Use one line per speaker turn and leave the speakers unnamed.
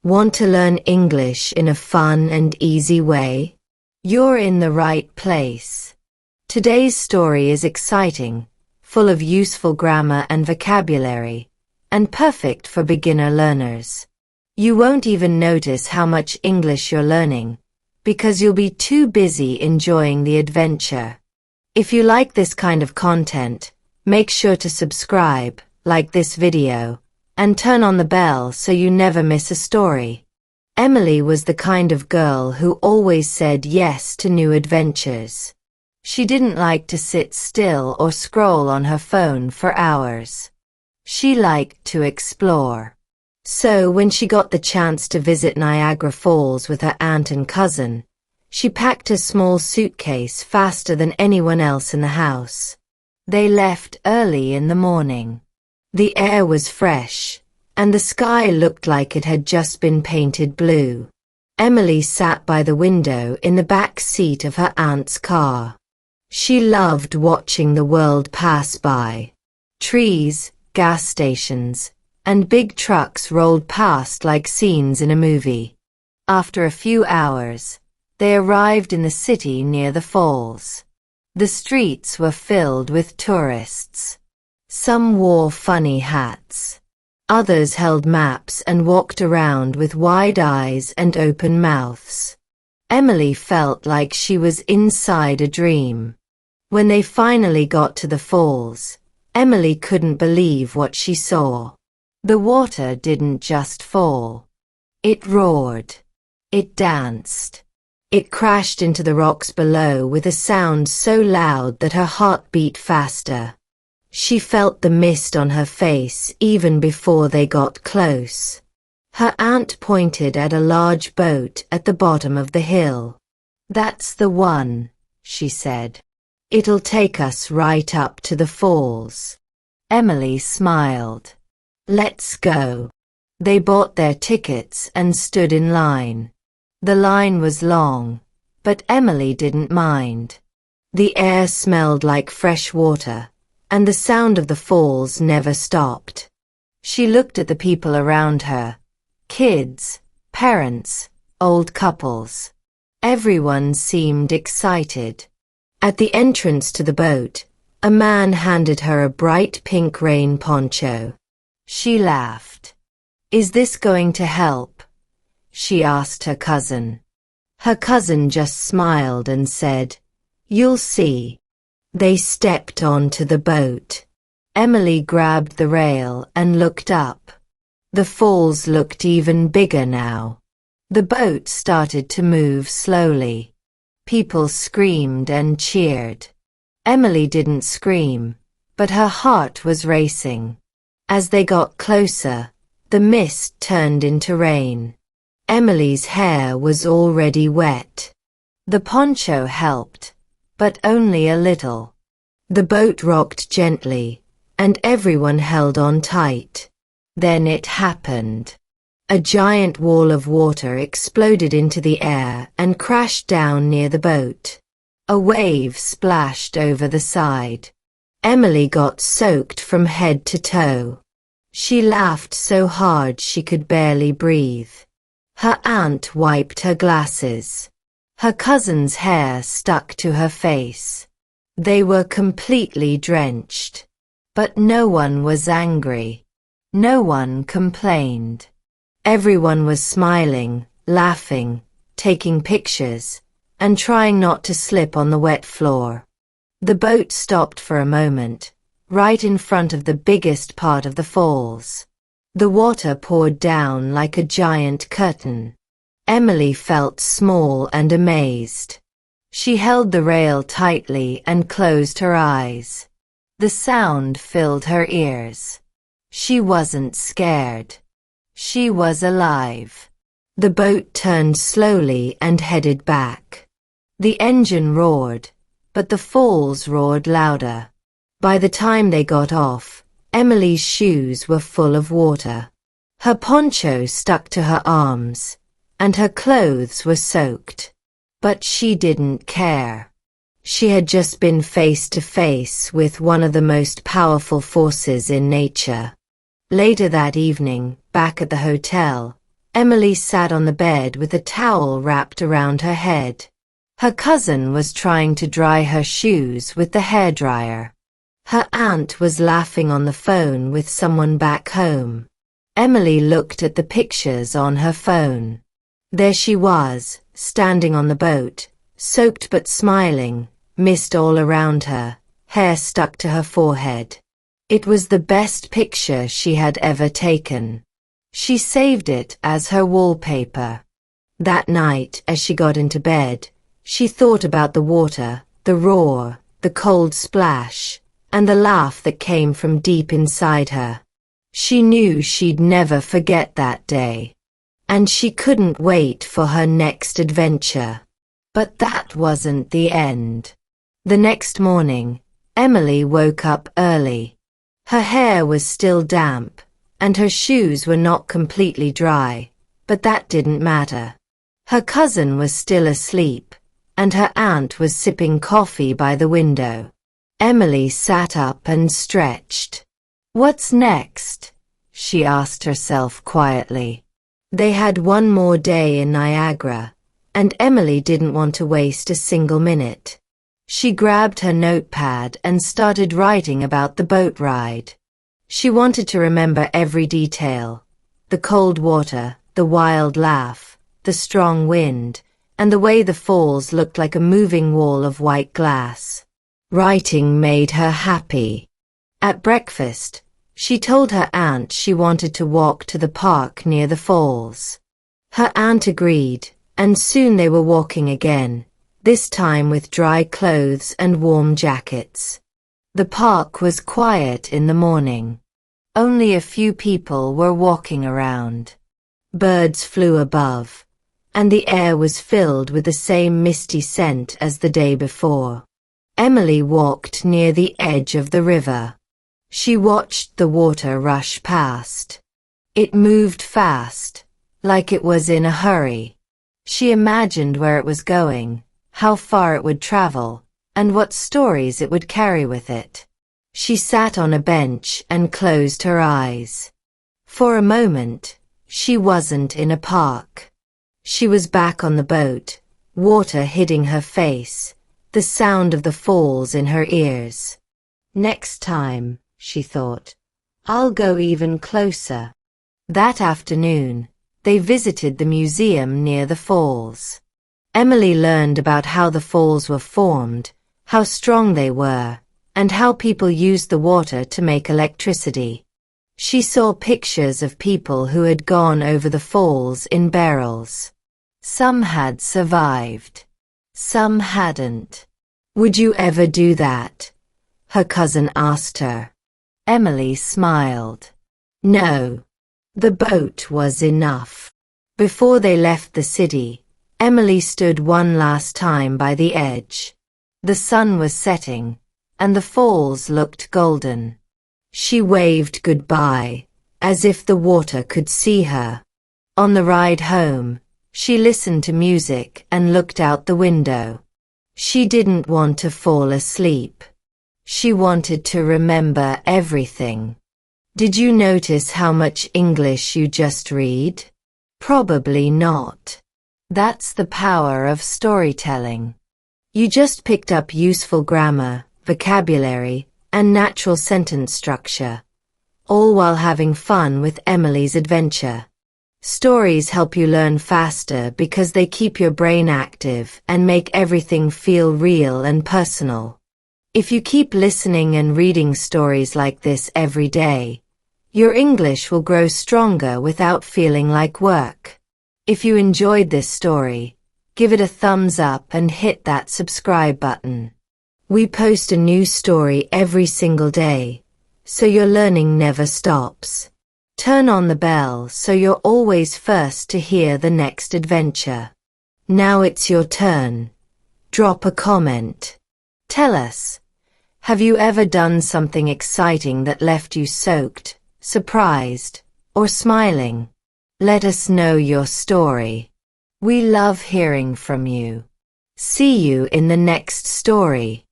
Want to learn English in a fun and easy way? You're in the right place. Today's story is exciting, full of useful grammar and vocabulary, and perfect for beginner learners. You won't even notice how much English you're learning, because you'll be too busy enjoying the adventure. If you like this kind of content, make sure to subscribe, like this video, and turn on the bell so you never miss a story. Emily was the kind of girl who always said yes to new adventures. She didn't like to sit still or scroll on her phone for hours. She liked to explore. So when she got the chance to visit Niagara Falls with her aunt and cousin, she packed a small suitcase faster than anyone else in the house. They left early in the morning. The air was fresh, and the sky looked like it had just been painted blue. Emily sat by the window in the back seat of her aunt's car. She loved watching the world pass by. Trees, gas stations, and big trucks rolled past like scenes in a movie. After a few hours, they arrived in the city near the falls. The streets were filled with tourists. Some wore funny hats. Others held maps and walked around with wide eyes and open mouths. Emily felt like she was inside a dream. When they finally got to the falls, Emily couldn't believe what she saw. The water didn't just fall. It roared. It danced. It crashed into the rocks below with a sound so loud that her heart beat faster. She felt the mist on her face even before they got close. Her aunt pointed at a large boat at the bottom of the hill. "That's the one," she said. "It'll take us right up to the falls." Emily smiled. "Let's go." They bought their tickets and stood in line. The line was long, but Emily didn't mind. The air smelled like fresh water, and the sound of the falls never stopped. She looked at the people around her. Kids, parents, old couples. Everyone seemed excited. At the entrance to the boat, a man handed her a bright pink rain poncho. She laughed. "Is this going to help?" she asked her cousin. Her cousin just smiled and said, "You'll see." They stepped onto the boat. Emily grabbed the rail and looked up. The falls looked even bigger now. The boat started to move slowly. People screamed and cheered. Emily didn't scream, but her heart was racing. As they got closer, the mist turned into rain. Emily's hair was already wet. The poncho helped, but only a little. The boat rocked gently, and everyone held on tight. Then it happened. A giant wall of water exploded into the air and crashed down near the boat. A wave splashed over the side. Emily got soaked from head to toe. She laughed so hard she could barely breathe. Her aunt wiped her glasses. Her cousin's hair stuck to her face. They were completely drenched. But no one was angry. No one complained. Everyone was smiling, laughing, taking pictures, and trying not to slip on the wet floor. The boat stopped for a moment, right in front of the biggest part of the falls. The water poured down like a giant curtain. Emily felt small and amazed. She held the rail tightly and closed her eyes. The sound filled her ears. She wasn't scared. She was alive. The boat turned slowly and headed back. The engine roared, but the falls roared louder. By the time they got off, Emily's shoes were full of water. Her poncho stuck to her arms, and her clothes were soaked. But she didn't care. She had just been face to face with one of the most powerful forces in nature. Later that evening, back at the hotel, Emily sat on the bed with a towel wrapped around her head. Her cousin was trying to dry her shoes with the hairdryer. Her aunt was laughing on the phone with someone back home. Emily looked at the pictures on her phone. There she was, standing on the boat, soaked but smiling, mist all around her, hair stuck to her forehead. It was the best picture she had ever taken. She saved it as her wallpaper. That night, as she got into bed, she thought about the water, the roar, the cold splash, and the laugh that came from deep inside her. She knew she'd never forget that day. And she couldn't wait for her next adventure. But that wasn't the end. The next morning, Emily woke up early. Her hair was still damp, and her shoes were not completely dry, but that didn't matter. Her cousin was still asleep, and her aunt was sipping coffee by the window. Emily sat up and stretched. "What's next?" she asked herself quietly. They had one more day in Niagara, and Emily didn't want to waste a single minute. She grabbed her notepad and started writing about the boat ride. She wanted to remember every detail: the cold water, the wild laugh, the strong wind, and the way the falls looked like a moving wall of white glass. Writing made her happy. At breakfast, she told her aunt she wanted to walk to the park near the falls. Her aunt agreed, and soon they were walking again, this time with dry clothes and warm jackets. The park was quiet in the morning. Only a few people were walking around. Birds flew above, and the air was filled with the same misty scent as the day before. Emily walked near the edge of the river. She watched the water rush past. It moved fast, like it was in a hurry. She imagined where it was going, how far it would travel, and what stories it would carry with it. She sat on a bench and closed her eyes. For a moment, she wasn't in a park. She was back on the boat, water hitting her face, the sound of the falls in her ears. Next time, she thought, I'll go even closer. That afternoon, they visited the museum near the falls. Emily learned about how the falls were formed, how strong they were, and how people used the water to make electricity. She saw pictures of people who had gone over the falls in barrels. Some had survived. Some hadn't. "Would you ever do that?" her cousin asked her. Emily smiled. No. The boat was enough. Before they left the city, Emily stood one last time by the edge. The sun was setting, and the falls looked golden. She waved goodbye, as if the water could see her. On the ride home, she listened to music and looked out the window. She didn't want to fall asleep. She wanted to remember everything. Did you notice how much English you just read? Probably not. That's the power of storytelling. You just picked up useful grammar, vocabulary, and natural sentence structure, all while having fun with Emily's adventure. Stories help you learn faster because they keep your brain active and make everything feel real and personal. If you keep listening and reading stories like this every day, your English will grow stronger without feeling like work. If you enjoyed this story, give it a thumbs up and hit that subscribe button. We post a new story every single day, so your learning never stops. Turn on the bell so you're always first to hear the next adventure. Now it's your turn. Drop a comment. Tell us, have you ever done something exciting that left you soaked, surprised, or smiling? Let us know your story. We love hearing from you. See you in the next story.